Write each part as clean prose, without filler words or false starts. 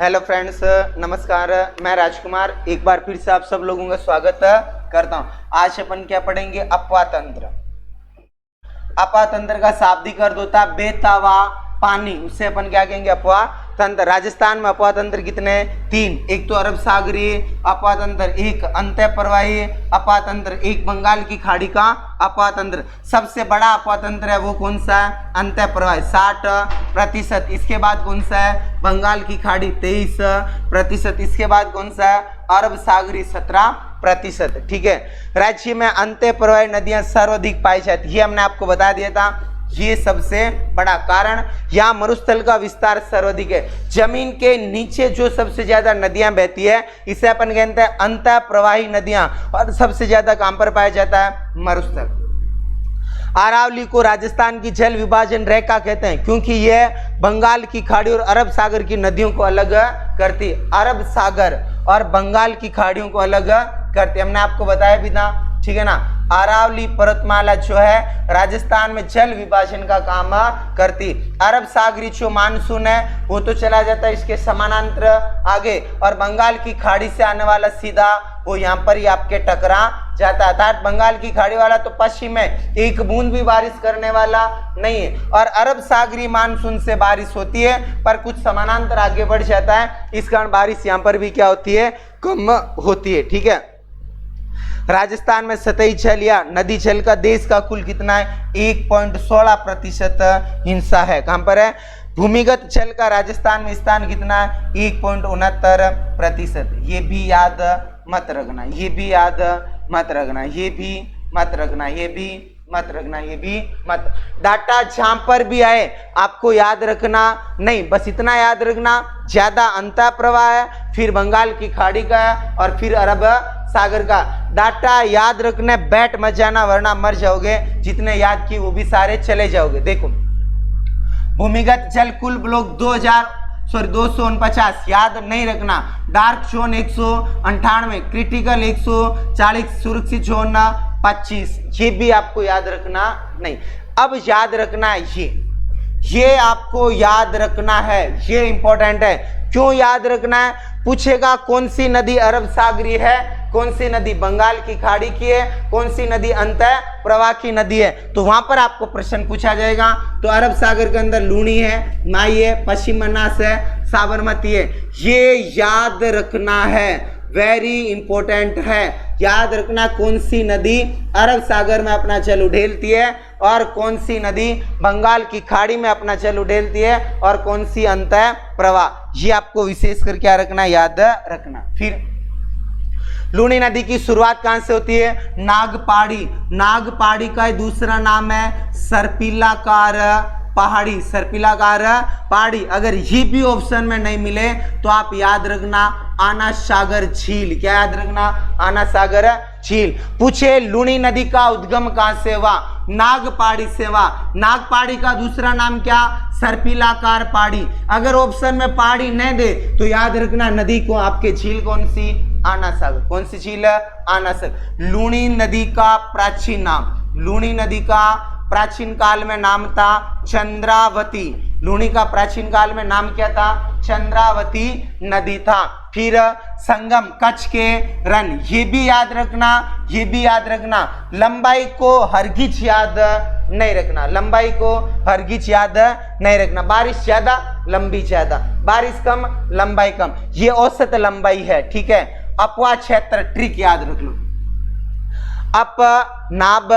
Hello friends, नमस्कार। मैं राजकुमार एक बार फिर से आप सब लोगों का स्वागत करता हूं। आज अपन क्या पढ़ेंगे? अपवाह तंत्र। अपवाह तंत्र का शाब्दिक अर्थ होता है बेतवा पानी, उससे अपन क्या कहेंगे? अपवाह तंत्र। राजस्थान में अपवाह तंत्र कितने? 3। एक तो अरब सागरीय अपवाह तंत्र, एक अंतः प्रवाही अपवाह तंत्र, एक बंगाल की खाड़ी का अपवाह तंत्र। सबसे बड़ा अपवाह तंत्र है वो कौन सा है? अंतः प्रवाही 60%। इसके बाद कौन सा है? बंगाल की खाड़ी 23%। इसके बाद कौन सा है? अरब सागरी 17%। ठीक है। राज्य में अंतः प्रवाही नदियां सर्वाधिक पाई जाती, ये हमने आपको बता दिया था। ये सबसे बड़ा कारण, यहाँ मरुस्थल का विस्तार सर्वाधिक है। जमीन के नीचे जो सबसे ज्यादा नदियां बहती है इसे अपन कहते हैं अंतः प्रवाही नदियां, और सबसे ज्यादा कहां पर पाया जाता है? मरुस्थल। अरावली को राजस्थान की जल विभाजन रेखा कहते हैं क्योंकि यह बंगाल की खाड़ी और अरब सागर की नदियों को अलग करती है। अरब सागर और बंगाल की खाड़ियों को अलग करती है, हमने आपको बताया भी था। ठीक है ना। अरावली पर्वतमाला जो है राजस्थान में जल विभाजन का काम करती। अरब सागरी जो मानसून है वो तो चला जाता है इसके समानांतर आगे, और बंगाल की खाड़ी से आने वाला सीधा वो यहाँ पर ही आपके टकरा जाता है। अर्थात बंगाल की खाड़ी वाला तो पश्चिम में एक बूंद भी बारिश करने वाला नहीं है, और अरब सागरी मानसून से बारिश होती है पर कुछ समानांतर आगे बढ़ जाता है, इस कारण बारिश यहाँ पर भी क्या होती है? कम होती है। ठीक है। राजस्थान में सतही जल या नदी जल का देश का कुल कितना है? 1.16% हिस्सा है। कहां पर है? भूमिगत जल का राजस्थान में स्थान कितना है? 1.69%। ये भी याद मत रखना, ये भी याद मत रखना, ये भी मत रखना, ये भी मत रखना, ये भी मत। डाटा जहां पर भी आए आपको याद रखना नहीं, बस इतना याद रखना ज्यादा अंतः प्रवाह है, फिर बंगाल की खाड़ी का है, और फिर अरब सागर का। डाटा याद रखने, बैठ मत जाना वरना मर जाओगे। जितने याद किए वो भी सारे चले जाओगे। देखो, भूमिगत जल कुल ब्लॉक 249, याद नहीं रखना। डार्क जोन 198, क्रिटिकल 140, सुरक्षित जोन 25, ये भी आपको याद रखना नहीं। अब याद रखना है ये आपको याद रखना है, ये इंपॉर्टेंट है। क्यों याद रखना है? पूछेगा कौन सी नदी अरब सागरी है, कौन सी नदी बंगाल की खाड़ी की है, कौन सी नदी अंतः प्रवाह की नदी है, तो वहां पर आपको प्रश्न पूछा जाएगा। तो अरब सागर के अंदर लूनी है, माई है, पश्चिम मन्नास है, साबरमती है, ये याद रखना है, वेरी इंपॉर्टेंट है। याद रखना कौन सी नदी अरब सागर में अपना जल उड़ेलती है और कौन सी नदी बंगाल की खाड़ी में अपना जल उड़ेलती है और कौन सी अंतः प्रवाह, ये आपको विशेष कर क्या रखना? याद रखना। फिर लूनी नदी की शुरुआत कहां से होती है? नागपाड़ी। नागपाड़ी का दूसरा नाम है सर्पिलाकार पहाड़ी, सर्पिलाकार पहाड़ी। अगर ये भी ऑप्शन में नहीं मिले तो आप याद रखना आना सागर झील। क्या याद रखना? आना सागर झील। पूछे लूनी नदी का उद्गम कहां से हुआ? नागपाड़ी से हुआ। नागपाड़ी का दूसरा नाम क्या? सर्पिलाकार पहाड़ी। अगर ऑप्शन में पहाड़ी नहीं दे तो याद रखना नदी को आपके झील कौन सी? आना सागर। कौन सी झील? आना सागर। लूनी नदी का प्राचीन नाम, लूनी नदी का प्राचीन काल में नाम था चंद्रावती। लूनी का प्राचीन काल में नाम क्या था? चंद्रावती नदी था। फिर संगम कच्छ के रन, ये भी याद रखना, ये भी याद रखना। लंबाई को हरगिज याद नहीं रखना, लंबाई को हरगिज याद नहीं रखना। बारिश ज्यादा, लंबी ज्यादा, बारिश कम, लंबाई कम, ये औसत लंबाई है। ठीक है। अपवाह क्षेत्र ट्रिक याद रख लो। अप नाब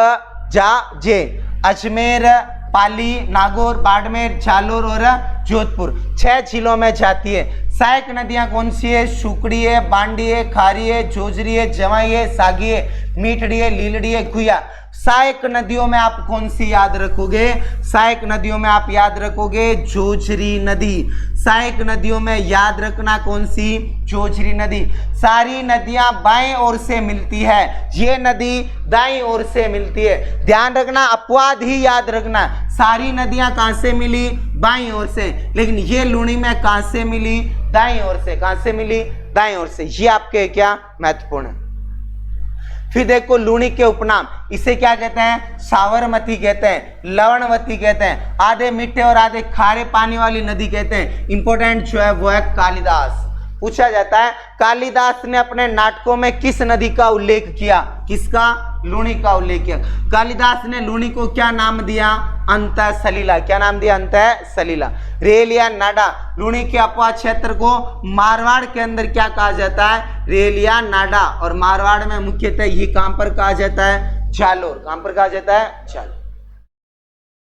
जा जे, अजमेर, पाली, नागौर, बाड़मेर, जालोर और जोधपुर 6 जिलों में जाती है। सहायक नदियां कौन सी है? सुकड़ी है, बांडी है, खारी है, जोजरी है, जवाई है, सागी है, मीठड़ी है, लीलड़ी है, गुया। सहायक नदियों में आप कौन सी याद रखोगे? सहायक नदियों में आप याद रखोगे जोजरी नदी। सहायक नदियों में याद रखना कौन सी? जोजरी नदी। सारी नदियां बाएं ओर से मिलती है, ये नदी दाईं ओर से मिलती है। ध्यान रखना, अपवाद ही याद रखना। सारी नदियां कहां से मिली? बाईं ओर से, लेकिन ये लूनी में कहां से मिली? दाईं ओर से। कहां से मिली? दाईं ओर से। ये आपके क्या महत्वपूर्ण है। फिर देखो लूणी के उपनाम, इसे क्या कहते हैं? साबरमती कहते हैं, लवणवती कहते हैं, आधे मीठे और आधे खारे पानी वाली नदी कहते हैं। इंपॉर्टेंट जो है वो है कालिदास। पूछा जाता है कालिदास ने अपने नाटकों में किस नदी का उल्लेख किया? किसका? लूणी का उल्लेख किया। कालिदास ने लूणी को क्या नाम दिया? अंतः सलीला। क्या नाम दिया? अंतः सलीला। रेल या नाडा, लूणी के अपवाद क्षेत्र को मारवाड़ के अंदर क्या कहा जाता है? रेल या नाडा। और मारवाड़ में मुख्यतः ये कहां पर कहा जाता है? जालोर। कहां पर कहा जाता है? जालोर।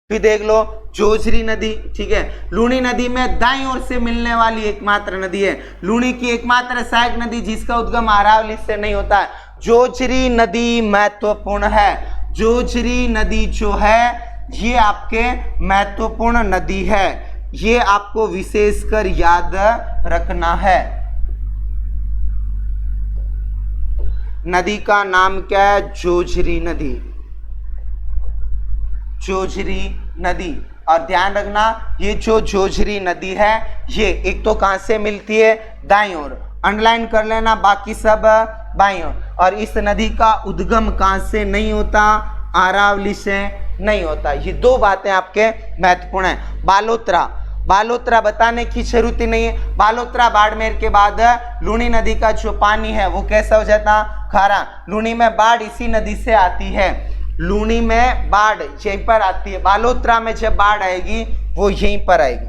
फिर देख लो जोजरी नदी, ठीक है, लूणी नदी में दाईं ओर से मिलने वाली एकमात्र नदी है। लूणी की एकमात्र सहायक नदी जिसका उद्गम अरावली से नहीं होता है। जोजरी नदी महत्वपूर्ण है। जोजरी नदी जो है ये आपके महत्वपूर्ण नदी है, ये आपको विशेषकर याद रखना है। नदी का नाम क्या है? जोजरी नदी। जोजरी नदी। और ध्यान रखना ये जो जोजरी नदी है ये एक तो कहां से मिलती है? दाईं ओर। अंडरलाइन कर लेना, बाकी सब बाईं ओर। और इस नदी का उद्गम कहां से नहीं होता? अरावली से नहीं होता। ये दो बातें आपके महत्वपूर्ण हैं। बालोतरा, बालोतरा बताने की जरूरत ही नहीं है। बालोतरा बाड़मेर के बाद लूणी नदी का जो पानी है वो कैसा हो जाता? खारा। लूणी में बाढ़ इसी नदी से आती है। लूणी में बाढ़ यहीं पर आती है। बालोतरा में जब बाढ़ आएगी वो यहीं पर आएगी।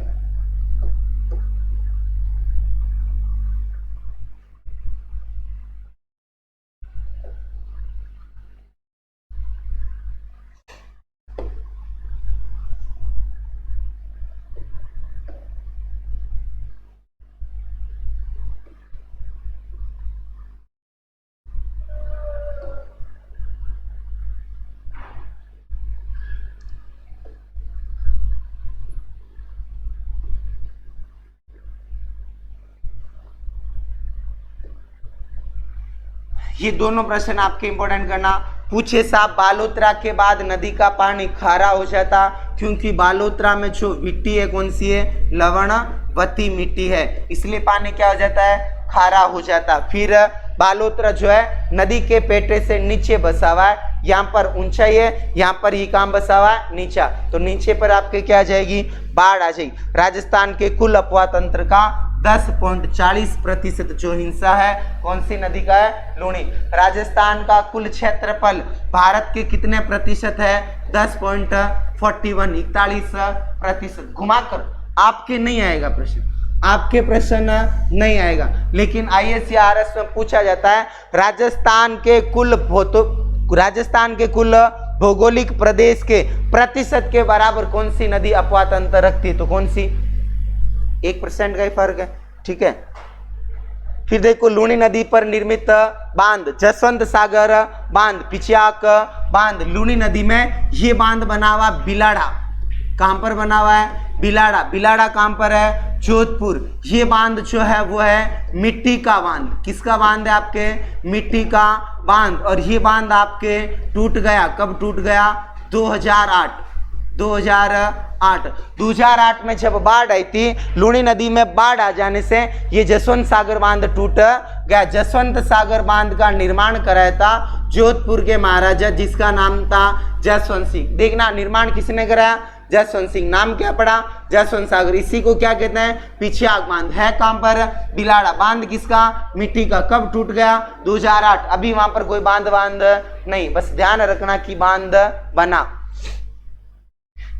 ये दोनों प्रश्न आपके इंपॉर्टेंट करना। पूछे साहब बालोतरा के बाद नदी का पानी खारा हो जाता क्योंकि बालोतरा में जो मिट्टी है कौन सी है? लवणवती मिट्टी है, इसलिए पानी क्या हो जाता है? खारा हो जाता। फिर बालोतरा जो है नदी के पेटे से नीचे बसा हुआ है, यहाँ पर ऊंचाई है, यहाँ पर ही काम बसा हुआ है नीचा, तो नीचे पर आपके क्या आ जाएगी? बाढ़ आ जाएगी। राजस्थान के कुल अपवाह तंत्र का 10.40% जो हिस्सा है कौन सी नदी का है? लूणी। राजस्थान का कुल क्षेत्रफल भारत के कितने प्रतिशत है? 10.41, 41%। घुमाकर आपके नहीं आएगा प्रश्न, आपके प्रश्न नहीं आएगा, लेकिन IAS या RS में पूछा जाता है राजस्थान के कुल भौगोलिक प्रदेश के प्रतिशत के बराबर कौन सी नदी अपवाह तंत्र रखती है? तो कौन सी? 1% का ही फर्क है, ठीक है। फिर देखो लूणी नदी पर निर्मित बांध, जसवंत सागर बांध, पिचियाक बांध, लूणी नदी में ये बांध बना हुआ बिलाड़ा। कहां पर बना हुआ है? बिलाड़ा। बिलाड़ा कहां पर है? जोधपुर। ये बांध जो है वो है मिट्टी का बांध। किसका बांध है? आपके मिट्टी का बांध। और ये बांध आपके टूट गया। कब टूट गया? 2008 में जब बाढ़ आई थी, लूणी नदी में बाढ़ आ जाने से ये जसवंत सागर बांध टूट गया। जसवंत सागर बांध का निर्माण कराया था जोधपुर के महाराजा जिसका नाम था जसवंत सिंह। देखना निर्माण किसने कराया? जसवंत सिंह। नाम क्या पड़ा? जसवंत सागर। इसी को क्या कहते हैं? पिछियाक बांध। है कहां पर? बिलाड़ा। बांध किसका? मिट्टी का। कब टूट गया? 2008। अभी वहां पर कोई बांध नहीं, बस ध्यान रखना कि बांध बना।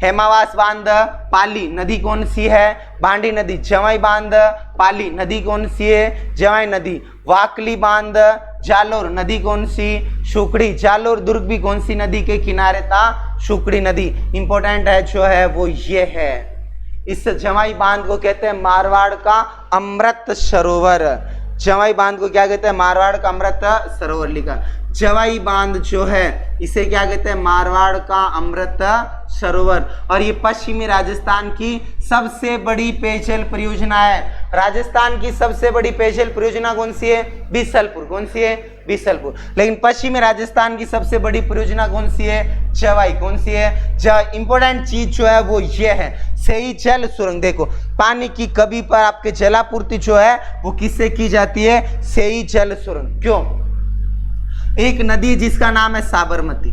हेमावास बांध पाली, नदी कौन सी है? भांडी नदी। जवाई बांध पाली, नदी कौन सी है? जवाई नदी। वाकली बांध जालोर, नदी कौन सी? शुकड़ी। जालोर दुर्ग भी कौन सी नदी के किनारे था? शुकड़ी नदी। इंपॉर्टेंट है जो है वो ये है। इस जवाई बांध को कहते हैं मारवाड़ का अमृत सरोवर। जवाई बांध को क्या कहते हैं? मारवाड़ का अमृत सरोवर लिखा। जवाई बांध जो है इसे क्या कहते हैं? मारवाड़ का अमृत सरोवर। और ये पश्चिमी राजस्थान की सबसे बड़ी पेयजल परियोजना है। राजस्थान की सबसे बड़ी पेयजल परियोजना कौन सी है? बीसलपुर। कौन सी है? बीसलपुर। लेकिन पश्चिमी राजस्थान की सबसे बड़ी परियोजना कौन सी है? जवाई। कौन सी है? जवाई। इंपॉर्टेंट चीज जो है वो ये है सही जल सुरंग। देखो पानी की कमी पर आपके जलापूर्ति जो है वो किससे की जाती है? सही जल सुरंग। क्यों? एक नदी जिसका नाम है साबरमती।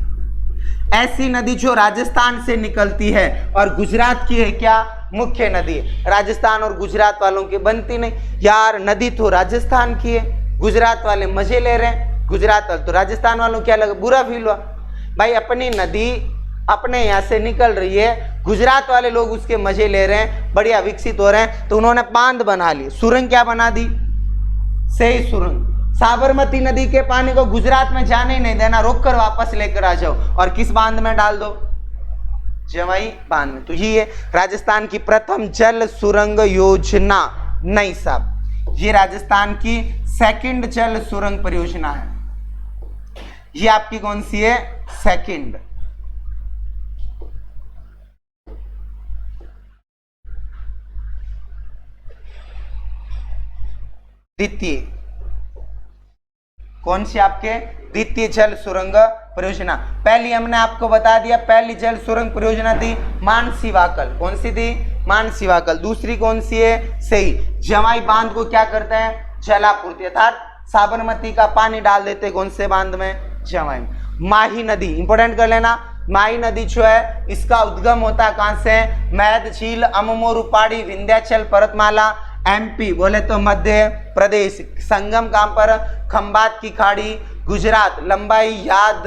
ऐसी नदी जो राजस्थान से निकलती है और गुजरात की है क्या, मुख्य नदी है। राजस्थान और गुजरात वालों की बनती नहीं यार, नदी तो राजस्थान की है, गुजरात वाले मजे ले रहे हैं, गुजरात वाले तो राजस्थान वालों क्या लगा, बुरा फील हुआ भाई। अपनी नदी अपने यहाँ से निकल रही है, गुजरात वाले लोग उसके मजे ले रहे हैं, बढ़िया विकसित हो रहे हैं, तो उन्होंने बांध बना ली, सुरंग क्या बना दी, सही सुरंग। साबरमती नदी के पानी को गुजरात में जाने ही नहीं देना, रोककर वापस लेकर आ जाओ और किस बांध में डाल दो, जवाई बांध में। तो ये राजस्थान की प्रथम जल सुरंग योजना। नहीं साहब, ये राजस्थान की सेकंड जल सुरंग परियोजना है। ये आपकी कौन सी है, सेकंड। द्वितीय कौन सी आपके, द्वितीय जल सुरंग परियोजना। पहली हमने आपको बता दिया, पहली जल सुरंग परियोजना थी मानसी वाकल, कौन सी थी, मानसी वाकल। दूसरी कौन सी है, सही, जवाई बांध को क्या करते हैं, जलापूर्ति, अर्थात साबरमती का पानी डाल देते कौन से बांध में, जवाई में। माही नदी इंपोर्टेंट कर लेना, माही नदी जो है इसका उद्गम होता है कहां से, मैद झील, अममोरु पहाड़ी, विंध्याचल पर्वतमाला, एमपी बोले तो मध्य प्रदेश। संगम कहां पर, खंबात की खाड़ी, गुजरात। लंबाई याद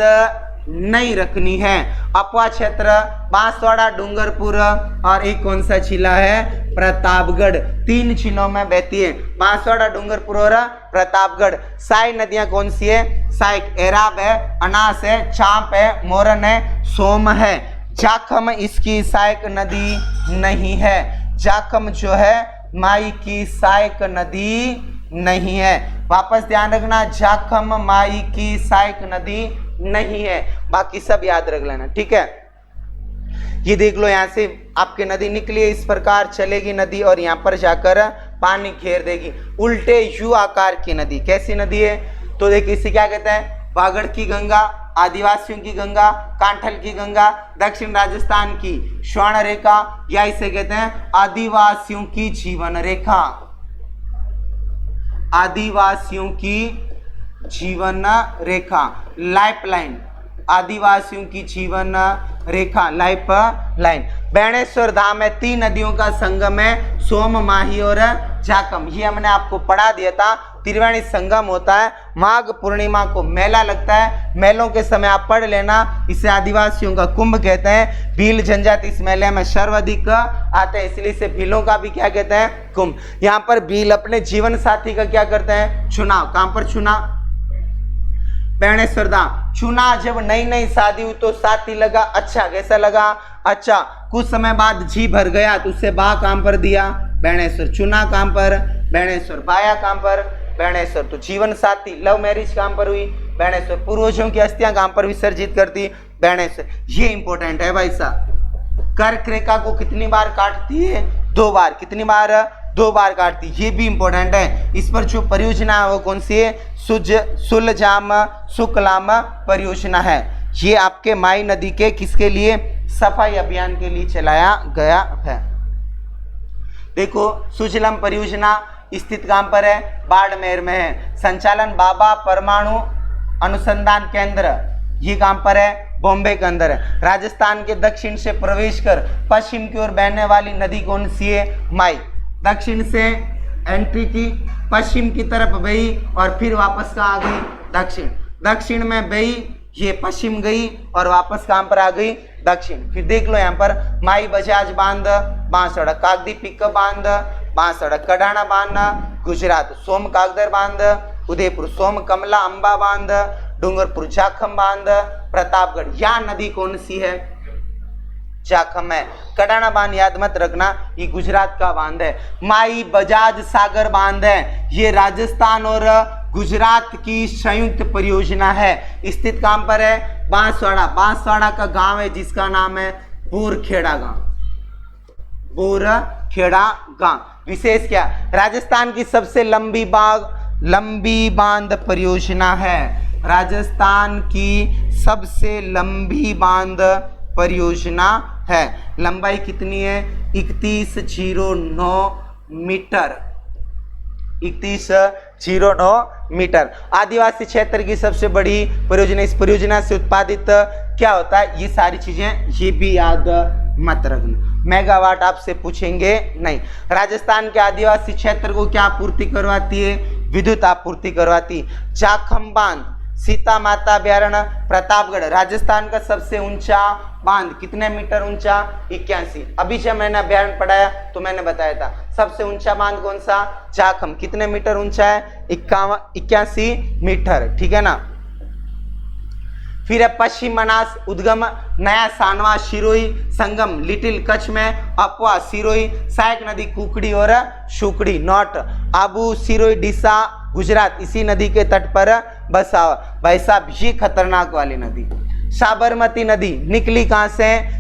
नहीं रखनी है। अपवा क्षेत्र बांसवाड़ा, डूंगरपुर और एक कौन सा जिला है, प्रतापगढ़। 3 जिलों में बहती है, बांसवाड़ा, डूंगरपुर और प्रतापगढ़। साई नदियां कौन सी है, साइक, एराब है, अनास है, चांप है, मोरन है, सोम है। जाखम इसकी सहायक नदी नहीं है, जाखम जो है माई की सहायक नदी नहीं है। वापस ध्यान रखना, जाखम माई की सहायक नदी नहीं है, बाकी सब याद रख लेना, ठीक है। ये देख लो, यहां से आपके नदी निकली है, इस प्रकार चलेगी नदी और यहां पर जाकर पानी घेर देगी। उल्टे यू आकार की नदी, कैसी नदी है, तो देखिए इसे क्या कहते हैं, वागड़ की गंगा, आदिवासियों की गंगा, कांठल की गंगा, दक्षिण राजस्थान की स्वर्ण रेखा, या इसे कहते हैं आदिवासियों की जीवन रेखा, आदिवासियों की जीवन रेखा, लाइफ लाइन, आदिवासियों की जीवन रेखा, लाइफ लाइन। बेणेश्वर धाम है, 3 नदियों का संगम है, सोम, माही और जाखम। ये हमने आपको पढ़ा दिया था। त्रिवेणी संगम होता है, माघ पूर्णिमा को मेला लगता है, मेलों के समय आप पढ़ लेना, इसे आदिवासियों का कुंभ कहते हैं। भील जनजाति इस मेले में सर्वाधिक आते हैं, इसलिए इसे भीलों का भी क्या कहते हैं, कुंभ। यहाँ पर भील अपने जीवन साथी का क्या करते हैं, चुनाव। कहां पर चुनाव, बेणेश्वर धाम। चुना जब नई नई शादी हुई तो साथी लगा अच्छा, कैसा लगा, अच्छा। कुछ समय बाद जी भर गया तो उससे बा काम पर दिया, बेणेश्वर। चुना काम पर, बेणेश्वर। बाया काम पर, बेणेश्वर। तो जीवन साथी, लव मैरिज काम पर हुई, बेणेश्वर। पूर्वजों की अस्थियां काम पर विसर्जित करती, बेणेश्वर। ये इंपॉर्टेंट है भाई साहब। कर्क रेखा को कितनी बार काटती है, 2 बार। कितनी बार, 2 बार काटती, ये भी इंपॉर्टेंट है। इस पर जो परियोजना है वो कौन सी है, सुलजाम शुक्लाम परियोजना है। ये आपके माई नदी के किसके लिए, सफाई अभियान के लिए चलाया गया है। देखो सुजलम परियोजना स्थित कहां पर है, बाड़मेर में है। संचालन बाबा परमाणु अनुसंधान केंद्र, ये कहां पर है, बॉम्बे के अंदर है। राजस्थान के दक्षिण से प्रवेश कर पश्चिम की ओर बहने वाली नदी कौन सी है, माई। दक्षिण से एंट्री की, पश्चिम की तरफ बही और फिर वापस कहाँ आ गई, दक्षिण। दक्षिण में बही, ये पश्चिम गई और वापस कहां पर आ गई, दक्षिण। फिर देख लो यहाँ पर माई बजाज बांध बांसवाड़ा, कागदी पिक बांध बांसवाड़ा, कडाना बांध गुजरात, सोम कागदर बांध उदयपुर, सोम कमला अंबा बांध डूंगरपुर, जाखम बांध प्रतापगढ़। यह नदी कौन सी है, जाखम है। कडाना बांध याद मत रखना, ये गुजरात का बांध है। माई बजाज सागर बांध है, ये राजस्थान और गुजरात की संयुक्त परियोजना है। स्थित कहां पर है, बांसवाड़ा। बांसवाड़ा का गांव है जिसका नाम है बोरखेड़ा गांव, बोरखेड़ा गांव। विशेष क्या, राजस्थान की सबसे लंबी बांध परियोजना है। राजस्थान की सबसे लंबी बांध परियोजना है। लंबाई कितनी है, 3109 मीटर, 0.09 मीटर। आदिवासी क्षेत्र की सबसे बड़ी परियोजना, इस परियोजना से उत्पादित क्या होता है, ये सारी चीजें ये भी याद मत रखना। मेगावाट आपसे पूछेंगे नहीं। राजस्थान के आदिवासी क्षेत्र को क्या आपूर्ति करवाती है, विद्युत आपूर्ति करवाती। जाखम बांध, सीता माता अभ्यारण्य, प्रतापगढ़। राजस्थान का सबसे ऊंचा बांध कितने मीटर ऊंचा, 81। अभी जब मैंने अभ्यारण्य पढ़ाया तो मैंने बताया था सबसे ऊंचा बांध कौन सा, जाखम। कितने मीटर ऊंचा है, 81 मीटर, ठीक है ना। फिर है पश्चिम मनास उद्गम, नया सानवा, सिरोही संगम, लिटिल कच्छ में अपवा, सिरोही, सहायक नदी कुकड़ी और शुकड़ी, नॉट आबू, सिरोही, डीसा, गुजरात, इसी नदी के तट पर बसा हुआ। भाई साहब ये खतरनाक वाली नदी साबरमती नदी निकली कहां से,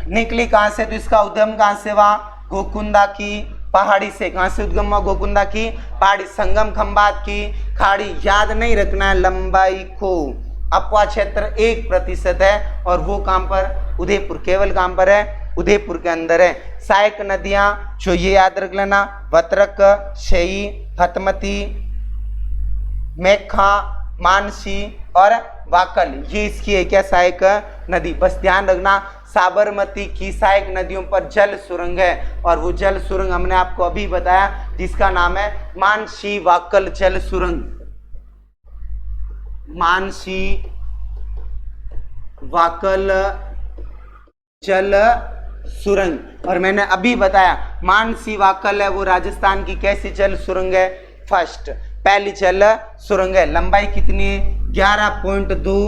निकली कहां से, तो इसका उद्गम कहां से हुआ, गोकुंदा की पहाड़ी से। कहां से उद्गम हुआ, गोकुंदा की पहाड़ी। संगम खंबात की खाड़ी, याद नहीं रखना है लंबाई को। अपवा क्षेत्र 1% है और वो कहां पर, उदयपुर, केवल कहां पर है, उदयपुर के अंदर है। सहायक नदियां जो ये याद रख लेना, वत्रक, शई, हतमती, मेखा, मानसी और वाकल, ये इसकी है क्या, सहायक नदी। बस ध्यान रखना साबरमती की सहायक नदियों पर जल सुरंग है और वो जल सुरंग हमने आपको अभी बताया जिसका नाम है मानसी वाकल जल सुरंग, मानसी वाकल जल सुरंग। और मैंने अभी बताया मानसी वाकल है वो राजस्थान की कैसी जल सुरंग है, फर्स्ट, पहली जल सुरंग है। लंबाई कितनी है, 11.2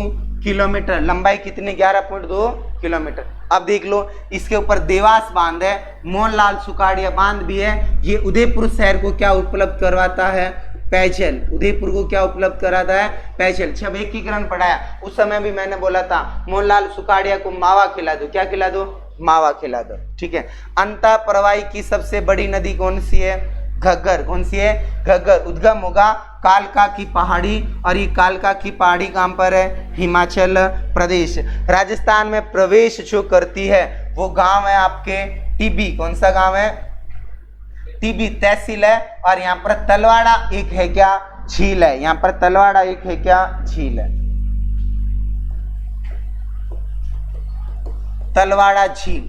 किलोमीटर, लंबाई कितनी, 11.2 किलोमीटर। अब देख लो इसके ऊपर देवास बांध है, मोहनलाल सुखाड़िया बांध भी है। ये उदयपुर शहर को क्या उपलब्ध करवाता है, पेयजल। उदयपुर को क्या उपलब्ध कराता है, पेयजल। जब एकीकरण पढ़ाया उस समय भी मैंने बोला था मोहनलाल सुखाड़िया को मावा खिला दो, क्या खिला दो, मावा खिला दो, ठीक है। अंतः प्रवाही की सबसे बड़ी नदी कौन सी है, घग्गर। कौन सी है, घग्गर। उद्गम होगा कालका की पहाड़ी और ये कालका की पहाड़ी कहां पर है, हिमाचल प्रदेश। राजस्थान में प्रवेश जो करती है वो गांव है आपके टीबी। कौन सा गांव है, टीबी तहसील है। और यहाँ पर तलवाड़ा एक है क्या, झील है। यहाँ पर तलवाड़ा एक है क्या, झील है, तलवाड़ा झील।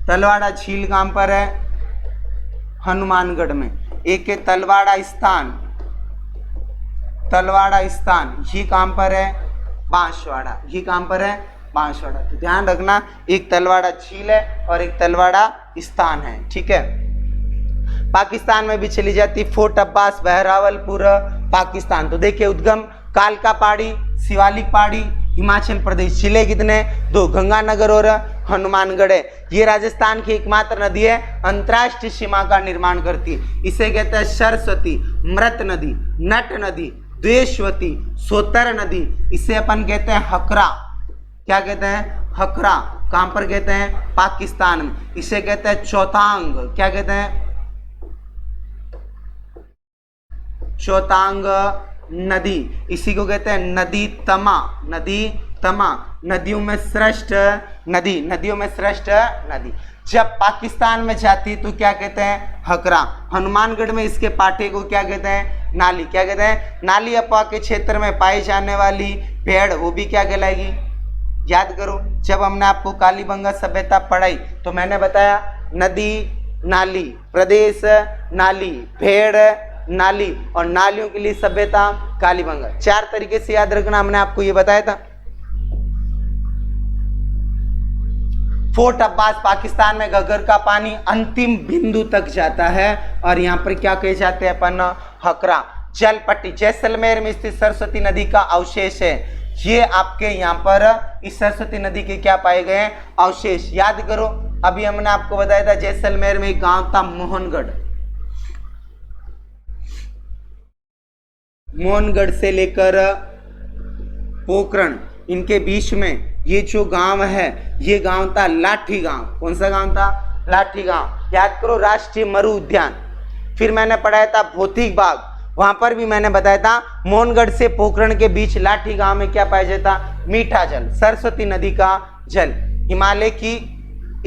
तलवाड़ा झील कहां पर है, हनुमानगढ़ में। एक है तलवाड़ा स्थान, तलवाड़ा स्थान, ये कहां पर है, बांसवाड़ा। ये कहां पर है, बांसवाड़ा। तो ध्यान रखना एक तलवाड़ा झील है और एक तलवाड़ा स्थान है, ठीक है। पाकिस्तान में भी चली जाती, फोर्ट अब्बास, बहरावलपुर, पाकिस्तान। तो देखिए उद्गम कालका पहाड़ी, शिवालिक पहाड़ी, हिमाचल प्रदेश। जिले कितने, 2, गंगानगर और हनुमानगढ़ है। ये राजस्थान की एकमात्र नदी है अंतर्राष्ट्रीय सीमा का निर्माण करती है। इसे कहते हैं सरस्वती, मृत नदी, नट नदी, द्वेषवती, सोतर नदी। इसे अपन कहते हैं हकरा। क्या कहते हैं, हकरा। कहां पर कहते हैं, पाकिस्तान में। इसे कहते हैं चौतांग। क्या कहते हैं, चौतांग नदी। इसी को कहते हैं नदी तमा, नदी तमा। नदियों में श्रेष्ठ नदी, नदियों में श्रेष्ठ नदी। जब पाकिस्तान में जाती है तो क्या कहते हैं, हकरा। हनुमानगढ़ में इसके पाटे को क्या कहते हैं, नाली। क्या कहते हैं, नाली। अपवा के क्षेत्र में पाई जाने वाली भेड़ वो भी क्या कहलाएगी, याद करो। जब हमने आपको कालीबंगा सभ्यता पढ़ाई तो मैंने बताया नदी नाली, प्रदेश नाली, भेड़ नाली और नालियों के लिए सभ्यता कालीबंगा। 4 तरीके से याद रखना, हमने आपको ये बताया था। फोर्ट अब्बास पाकिस्तान में घग्गर का पानी अंतिम बिंदु तक जाता है और यहाँ पर क्या कहे जाते हैं अपन, हकरा। जल पट्टी जैसलमेर में स्थित सरस्वती नदी का अवशेष है। ये आपके यहाँ पर इस सरस्वती नदी के क्या पाए गए हैं, अवशेष। याद करो अभी हमने आपको बताया था जैसलमेर में एक गांव था मोहनगढ़। मोहनगढ़ से लेकर पोखरण इनके बीच में ये जो गांव है, ये गांव था लाठी गांव। कौन सा गांव था? लाठी गांव। याद करो, राष्ट्रीय मरु उद्यान। फिर मैंने पढ़ाया था भौतिक बाग, वहां पर भी मैंने बताया था मोहनगढ़ से पोखरण के बीच लाठी गांव में क्या पाया जाता? मीठा जल, सरस्वती नदी का जल। हिमालय की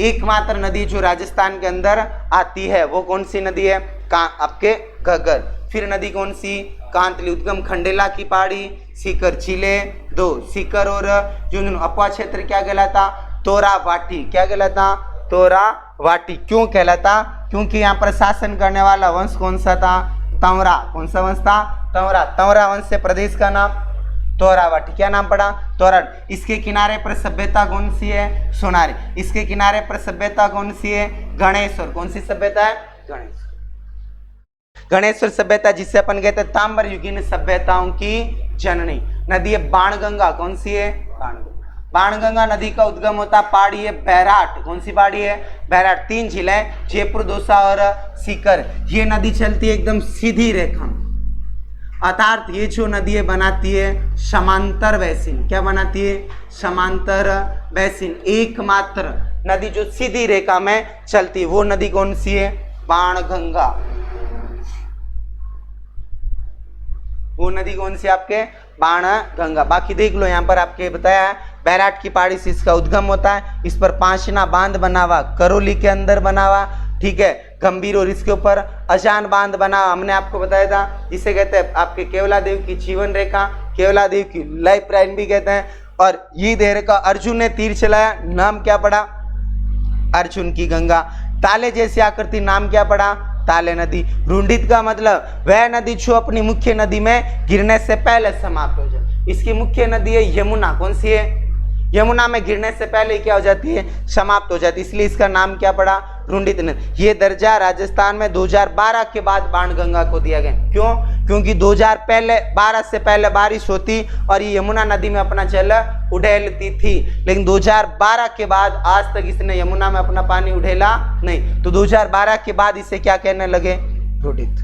एकमात्र नदी जो राजस्थान के अंदर आती है वो कौन सी नदी है? आपके घग्गर। फिर नदी कौन सी? कांतली। उद्गम खंडेला की पहाड़ी, सीकर जिले 2। सीकर और झुंझुनू अपवा क्षेत्र क्या कहलाता? तोरावाटी। क्या कहलाता? तोरावाटी। क्यों कहलाता? क्योंकि यहाँ पर शासन करने वाला वंश कौन सा था? तंवरा। कौन सा वंश था? तंवरा। तंवरा वंश से प्रदेश का नाम तोरावाटी। क्या नाम पड़ा? तोरावाटी। इसके किनारे पर सभ्यता कौन सी है? सोनारी। इसके किनारे पर सभ्यता कौन सी है? गणेश्वर। कौन सी सभ्यता है? गणेश्वर। गणेश्वर सभ्यता जिसे अपन कहते हैं ताम्र युगीन सभ्यताओं की जननी। नदी है बाणगंगा। कौन सी है? बाणगंगा। बाणगंगा नदी का उद्गम होता पहाड़ी है बैराट। कौन सी पहाड़ी है? बैराट। 3 जिले जयपुर, दौसा और सीकर। ये नदी चलती है एकदम सीधी रेखा, अर्थात ये जो नदी है बनाती है समांतर बेसिन। क्या बनाती है? समांतर बेसिन। एकमात्र नदी जो सीधी रेखा में चलती है वो नदी कौन सी है? बाणगंगा। वो नदी कौन सी? आपके बाणगंगा। बाकी देख लो, यहाँ पर आपके बताया है बैराट की पहाड़ी से इसका उद्गम होता है। इस पर पांचना बांध बना हुआ, करौली के अंदर बना हुआ, ठीक है, गंभीर। और इसके ऊपर अजान बांध बना, हमने आपको बताया था, जिसे कहते हैं आपके केवला देव की जीवन रेखा, केवला देव की लाइफ लाइन भी कहते हैं। और ये दे रेखा अर्जुन ने तीर चलाया, नाम क्या पड़ा? अर्जुन की गंगा। ताले जैसी आकृति, नाम क्या पड़ा? ताले नदी। रुंडित का मतलब वह नदी जो अपनी मुख्य नदी में गिरने से पहले समाप्त हो जाए। इसकी मुख्य नदी है यमुना। कौन सी है? यमुना में गिरने से पहले क्या हो जाती है? समाप्त हो जाती है, इसलिए इसका नाम क्या पड़ा? रुंडित नदी। ये दर्जा राजस्थान में 2012 के बाद बाणगंगा को दिया गया। क्यों? क्योंकि 2012 से पहले बारिश होती और ये यमुना नदी में अपना जल उड़ेलती थी, लेकिन 2012 के बाद आज तक इसने यमुना में अपना पानी उड़ेला नहीं। तो 2012 के बाद इसे क्या कहने लगे? रुंडित।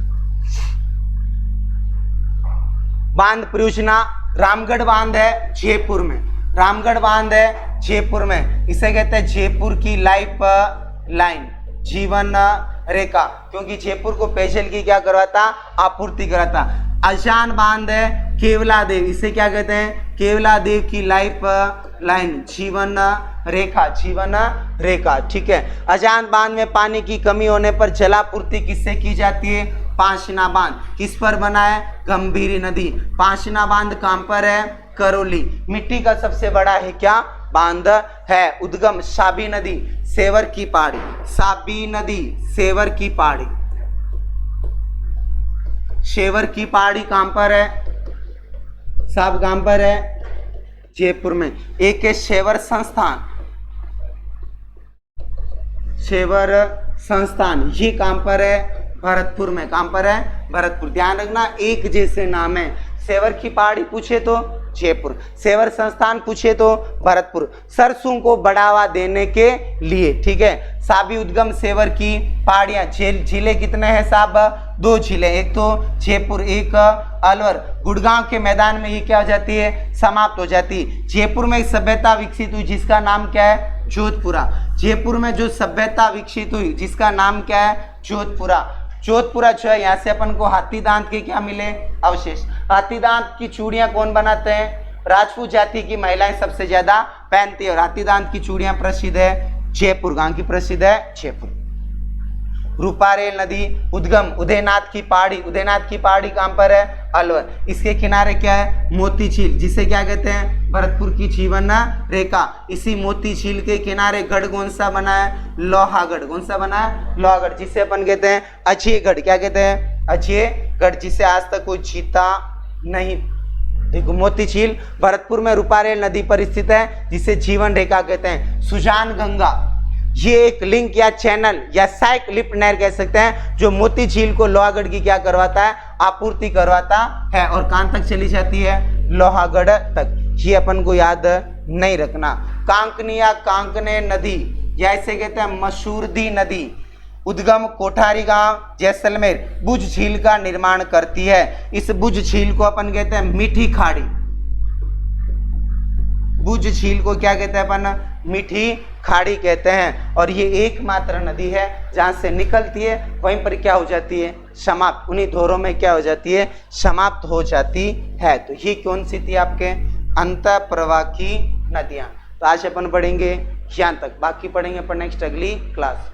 बांध परियोजना रामगढ़ बांध है जयपुर में। रामगढ़ बांध है जयपुर में, इसे कहते हैं जयपुर की लाइफ लाइन, जीवन रेखा, क्योंकि जयपुर को पेयजल की क्या करवाता? आपूर्ति कराता। अजान बांध है केवला देव, इसे क्या कहते हैं? केवला देव की लाइफ लाइन, जीवन रेखा, जीवन रेखा, ठीक है। अजान बांध में पानी की कमी होने पर जलापूर्ति किससे की जाती है? पांचना बांध। किस पर बना है? गंभीरी नदी। पांचना बांध कहां पर है? करौली। मिट्टी का सबसे बड़ा है क्या? बांध है। उद्गम साबी नदी, सेवर की पहाड़ी। साबी नदी, सेवर की पहाड़ी। सेवर की पहाड़ी कहां पर है? साब कहां पर है? जयपुर में। एक है सेवर संस्थान, सेवर संस्थान, ये कहां पर है? भरतपुर में। कहां पर है? भरतपुर। ध्यान रखना, एक जैसे नाम है। सेवर की पहाड़ी पूछे तो जयपुर, सेवर संस्थान पूछे तो भरतपुर। सरसों को बढ़ावा देने के लिए, ठीक है। साबी उद्गम सेवर की पहाड़ियां। जिले कितने हैं साहब? 2 जिले, एक तो जयपुर, एक अलवर। गुड़गांव के मैदान में ये क्या हो जाती है? समाप्त हो जाती है। जयपुर में एक सभ्यता विकसित हुई जिसका नाम क्या है? जोधपुरा। जयपुर में जो सभ्यता विकसित हुई जिसका नाम क्या है? जोधपुरा। जोधपुरा जो है, यहाँ से अपन को हाथी दांत के क्या मिले? अवशेष। हाथी दांत की चूड़ियां कौन बनाते हैं? राजपूत जाति की महिलाएं सबसे ज्यादा पहनती है। और हाथी दांत की चूड़ियां प्रसिद्ध है जयपुर। गांव की प्रसिद्ध है जयपुर। रूपारेल नदी उद्गम उदयनाथ की पहाड़ी। उदयनाथ की पहाड़ी कहां पर है? अलवर। इसके किनारे क्या है? मोती झील, जिसे क्या कहते हैं? भरतपुर की जीवन रेखा। इसी मोती झील के किनारे गढ़ कौन सा बना है? लोहागढ़। कौन सा बना है? लोहागढ़, जिसे अपन कहते हैं अजयगढ़। क्या कहते हैं? अजयगढ़, जिसे आज तक कोई जीता नहीं। देखो, मोती झील भरतपुर में रूपारेल नदी पर स्थित है, जिसे जीवन रेखा कहते हैं। सुजान गंगा, ये एक लिंक या चैनल या साइक लिफ्ट नहर कह सकते हैं, जो मोती झील को लोहागढ़ की क्या करवाता है? आपूर्ति करवाता है। और कहां तक चली जाती है? लोहागढ़ तक। ये अपन को याद नहीं रखना। कांकनी या कांकने नदी, या इसे कहते हैं मसूरदी नदी, उद्गम कोठारी गांव जैसलमेर, बुझ झील का निर्माण करती है। इस बुझ झील को अपन कहते हैं मीठी खाड़ी। बुझ झील को क्या कहते हैं अपन, मीठी खाड़ी कहते हैं। और ये एकमात्र नदी है जहाँ से निकलती है वहीं पर क्या हो जाती है, समाप्त, उन्हीं धोरों में क्या हो जाती है, समाप्त हो जाती है। तो ये कौन सी थी आपके, अंतः प्रवाह की नदियाँ। तो आज अपन पढ़ेंगे यहाँ तक, बाकी पढ़ेंगे अपन नेक्स्ट अगली क्लास।